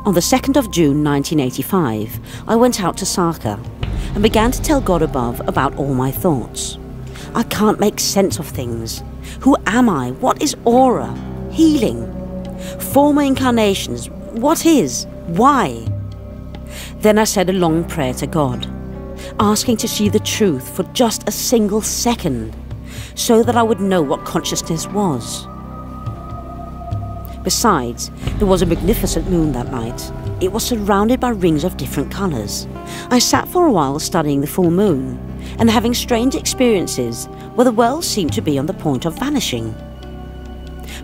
On the 2nd of June 1985, I went out to Saka and began to tell God above about all my thoughts. I can't make sense of things. Who am I? What is aura? Healing? Former incarnations? What is? Why? Then I said a long prayer to God, asking to see the truth for just a single second, so that I would know what consciousness was. Besides, there was a magnificent moon that night. It was surrounded by rings of different colours. I sat for a while studying the full moon and having strange experiences where the world seemed to be on the point of vanishing.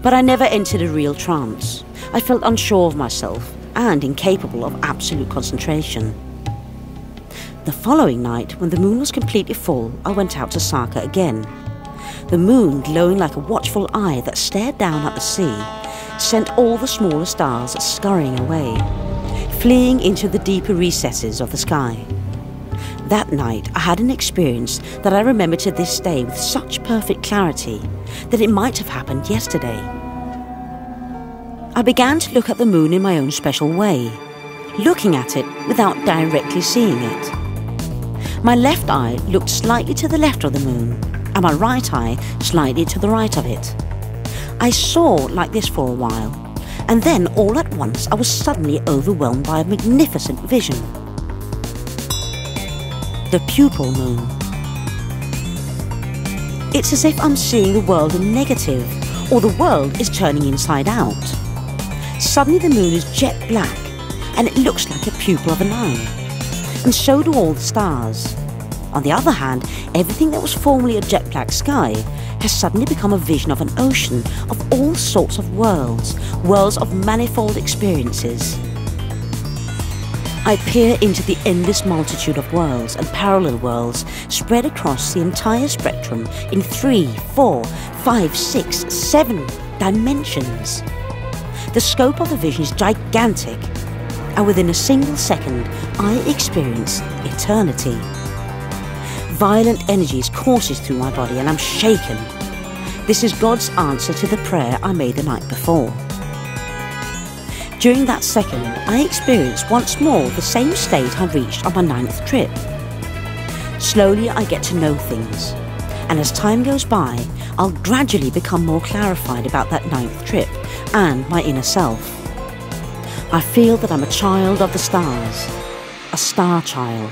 But I never entered a real trance. I felt unsure of myself and incapable of absolute concentration. The following night, when the moon was completely full, I went out to Saka again. The moon, glowing like a watchful eye that stared down at the sea, sent all the smaller stars scurrying away, fleeing into the deeper recesses of the sky. That night I had an experience that I remember to this day with such perfect clarity that it might have happened yesterday. I began to look at the moon in my own special way, looking at it without directly seeing it. My left eye looked slightly to the left of the moon, and my right eye slightly to the right of it. I saw like this for a while, and then all at once I was suddenly overwhelmed by a magnificent vision. The Pupil Moon. It's as if I'm seeing the world in negative, or the world is turning inside out. Suddenly the moon is jet black, and it looks like a pupil of an eye, and so do all the stars. On the other hand, everything that was formerly a jet black sky has suddenly become a vision of an ocean of all sorts of worlds, worlds of manifold experiences. I peer into the endless multitude of worlds and parallel worlds spread across the entire spectrum in 3, 4, 5, 6, 7 dimensions. The scope of the vision is gigantic, and within a single second, I experience eternity. Violent energies courses through my body and I'm shaken. This is God's answer to the prayer I made the night before. During that second, I experienced once more the same state I reached on my 9th trip. Slowly I get to know things, and as time goes by, I'll gradually become more clarified about that 9th trip and my inner self. I feel that I'm a child of the stars, a star child.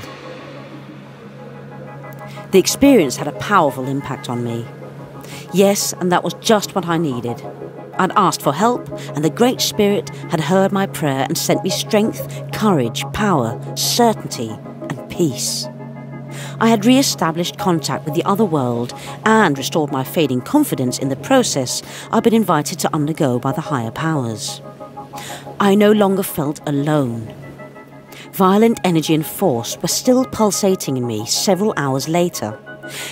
The experience had a powerful impact on me. Yes, and that was just what I needed. I'd asked for help, and the Great Spirit had heard my prayer and sent me strength, courage, power, certainty, and peace. I had re-established contact with the other world and restored my fading confidence in the process I'd been invited to undergo by the higher powers. I no longer felt alone. Violent energy and force were still pulsating in me several hours later,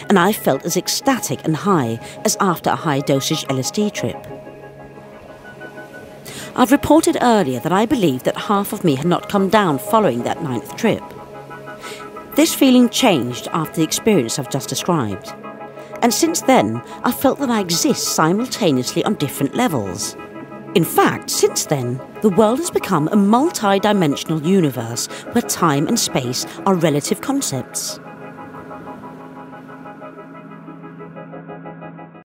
and I felt as ecstatic and high as after a high-dosage LSD trip. I've reported earlier that I believed that half of me had not come down following that 9th trip. This feeling changed after the experience I've just described, and since then I've felt that I exist simultaneously on different levels. In fact, since then, the world has become a multi-dimensional universe where time and space are relative concepts.